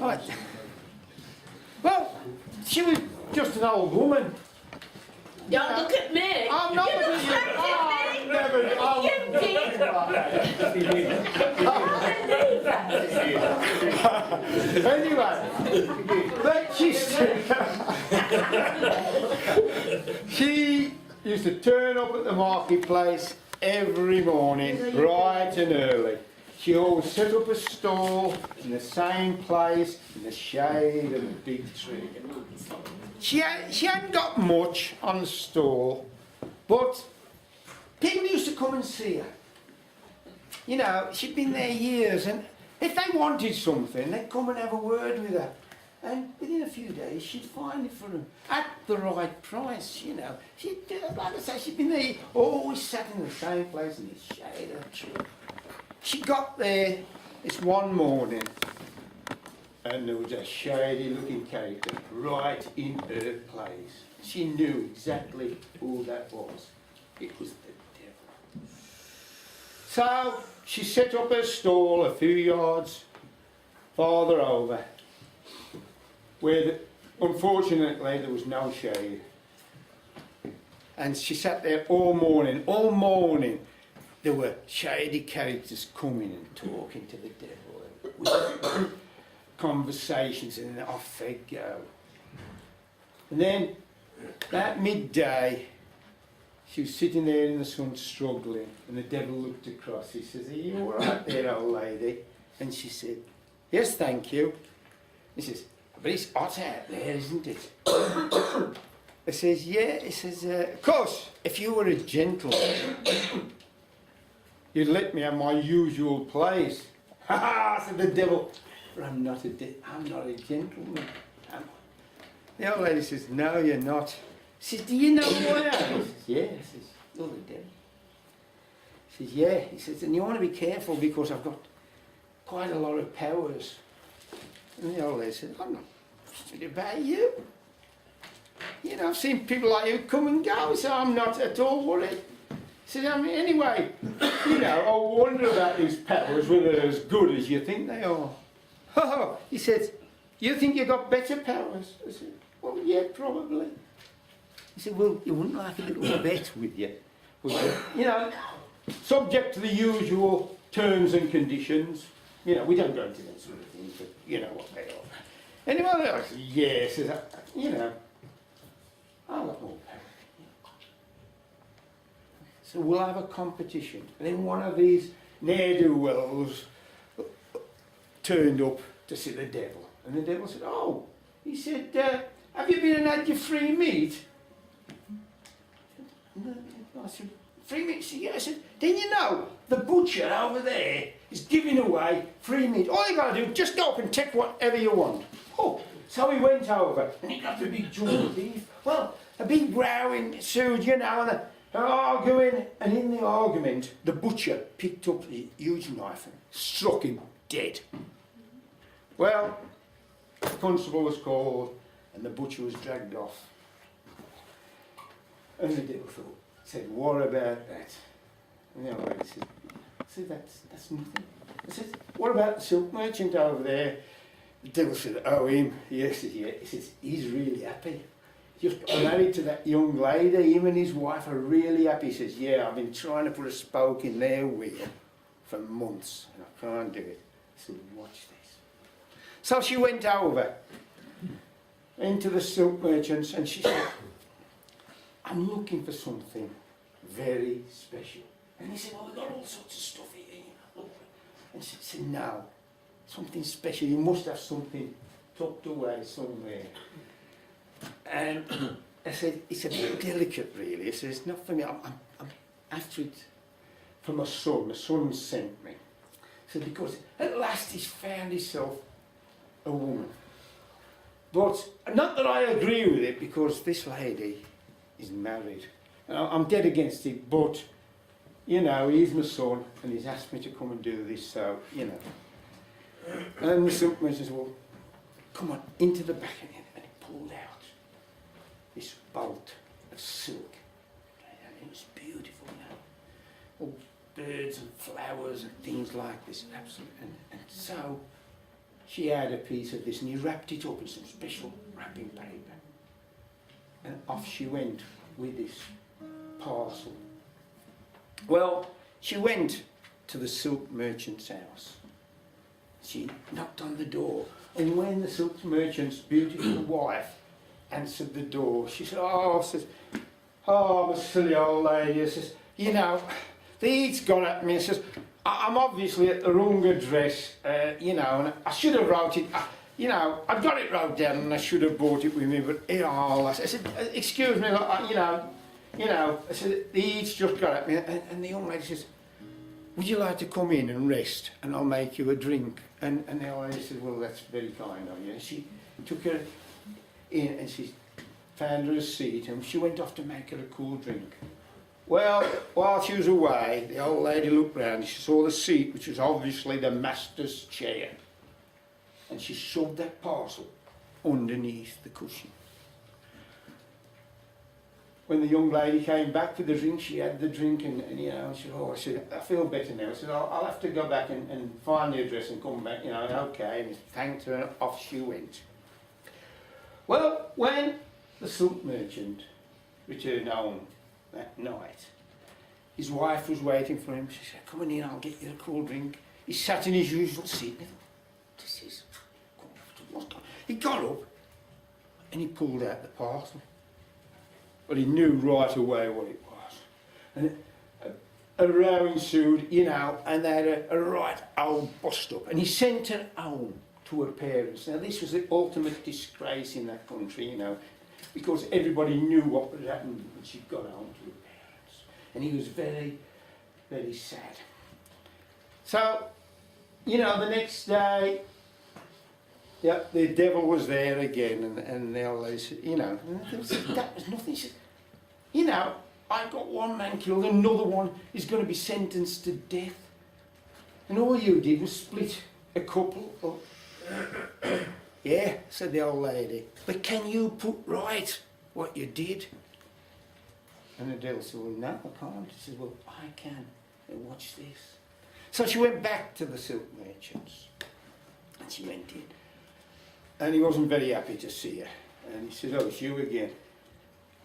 Right. Well, she was just an old woman. Don't look at me. I'm not You looking at you. look I'm never. You did. Anyway, but she used to turn up at the marketplace every morning, bright and early. She always set up a stall in the same place, in the shade of a big tree. She hadn't got much on the stall, but people used to come and see her. You know, she'd been there years, and if they wanted something, they'd come and have a word with her. And within a few days, she'd find it for them at the right price, you know. Like I say, she'd been there, always sat in the same place in the shade of a tree. She got there this one morning, and there was a shady-looking character right in her place. She knew exactly who that was. It was the devil. So she set up her stall a few yards farther over, where unfortunately there was no shade. And she sat there all morning. All morning there were shady characters coming and talking to the devil, and conversations, and then off they'd go. And then at midday she was sitting there in the sun struggling, and the devil looked across. He says, "Are you all right there, old lady?" And she said, "Yes, thank you." He says, "But it's hot out there, isn't it?" He says, "Yeah." He says, "Of course, if you were a gentleman, you'd let me have my usual place." "Ha ha!" said the devil. "But I'm not a gentleman, am I?" The old lady says, "No, you're not." He says, "Do you know who I am?" He says, "Yeah." He says, "You're the devil." He says, "Yeah." He says, "And you want to be careful because I've got quite a lot of powers." And the old lady said, "I'm not worried about you. You know, I've seen people like you come and go, so I'm not at all worried." He said, "I mean, anyway, you know, I wonder about these powers, whether they're as good as you think they are." "Oh," he said, "you think you've got better powers?" I said, "Well, yeah, probably." He said, "Well, you wouldn't like a little bet with you, would you? You know, subject to the usual terms and conditions. You know, we don't go into that sort of thing, but you know what they are." Anyone else? "Yes." Says, "You know, I've got more power." So we'll have a competition. And then one of these ne'er-do-wells turned up to see the devil. And the devil said, "Oh," he said, "have you been and had your free meat?" I said, "Free meat?" He said, "Yeah." I said, "Then you know, the butcher over there is giving away free meat. All you got to do, just go up and take whatever you want." Oh, so he went over and he got a big junk of beef. Well, a big row ensued, you know, and they're arguing. And in the argument, the butcher picked up the huge knife and struck him dead. Well, the constable was called and the butcher was dragged off. And the devil said, "What about that?" And the old lady said, that's nothing." I said, "What about the silk merchant over there?" The devil said, "Oh, him? Yes." Yeah. He says, "He's really happy. Just got married to that young lady. Him and his wife are really happy." He says, "Yeah, I've been trying to put a spoke in their wheel for months and I can't do it." I said, "Watch this." So she went over into the silk merchants and she said, "I'm looking for something very special." And he said, "Oh, we've got all sorts of stuff here." And she said, "No, something special. You must have something tucked away somewhere." And I said, "It's a bit delicate, really." He said, "It's not for me. I'm after it for my son. My son sent me." He said, "Because at last he's found himself a woman. But not that I agree with it, because this lady is married. And I'm dead against it, but, you know, he's my son and he's asked me to come and do this, so, you know." And the silk merchant says, "Well, come on, into the back of it." And he pulled out this bolt of silk. And it was beautiful now. All birds and flowers and things like this. Absolutely. And so she had a piece of this and he wrapped it up in some special wrapping paper. And off she went with this parcel. Well, she went to the silk merchant's house. She knocked on the door, and when the silk merchant's beautiful wife answered the door, she said, "Oh, my silly old lady," says, "you know, the heat's gone at me." Says, "I'm obviously at the wrong address, you know, and I should have wrote it, you know, I've got it wrote down and I should have brought it with me, but here I said, "Excuse me, you know," I said, "the heat's just got at me," and the young lady says, "Would you like to come in and rest and I'll make you a drink?" And the old lady said, "Well, that's very kind of you." And she took her in and she found her a seat and she went off to make her a cool drink. Well, while she was away, the old lady looked round and she saw the seat, which was obviously the master's chair. And she shoved that parcel underneath the cushion. When the young lady came back for the drink, she had the drink and you know, she said, "Oh," I said, "I feel better now." I said, I'll have to go back and find the address and come back, you know, and okay." And he thanked her and off she went. Well, when the silk merchant returned home that night, his wife was waiting for him. She said, "Come on in, I'll get you a cool drink." He sat in his usual seat. And I thought, "This is comfortable." He got up and he pulled out the parcel. But he knew right away what it was. And a row ensued, you know, and they had a right old bust-up. And he sent her home to her parents. Now, this was the ultimate disgrace in that country, you know, because everybody knew what would happen when she got home to her parents. And he was very, very sad. So, you know, the next day, yeah, the devil was there again, and the old lady said, you know, that was nothing. She said, "You know, I got one man killed, another one is going to be sentenced to death. And all you did was split a couple up." "Yeah," said the old lady, "but can you put right what you did?" And the devil said, "Well, no, I can't." She said, "Well, I can. And watch this." So she went back to the silk merchants, and she went in. And he wasn't very happy to see her. And he said, "Oh, it's you again."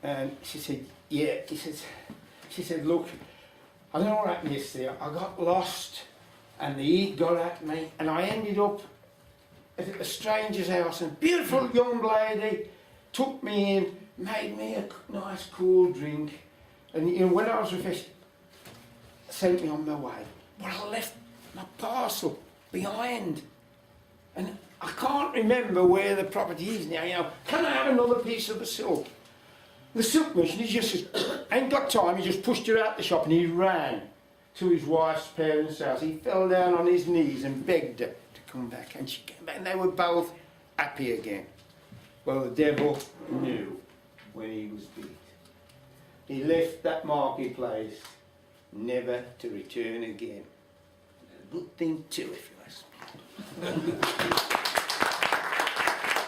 And she said, "Yeah." She said, "Look, I don't know what happened yesterday. I got lost and the heat got at me and I ended up at a stranger's house, and a beautiful young lady took me in, made me a nice cool drink, and you know, when I was refreshed, sent me on my way. But I left my parcel behind. And I can't remember where the property is now, you know. Can I have another piece of the silk?" The silk merchant, he just says, ain't got time, he just pushed her out the shop and he ran to his wife's parents' house. He fell down on his knees and begged her to come back. And she came back and they were both happy again. Well, the devil knew when he was beat. He left that marketplace never to return again. A good thing too, if you ask me.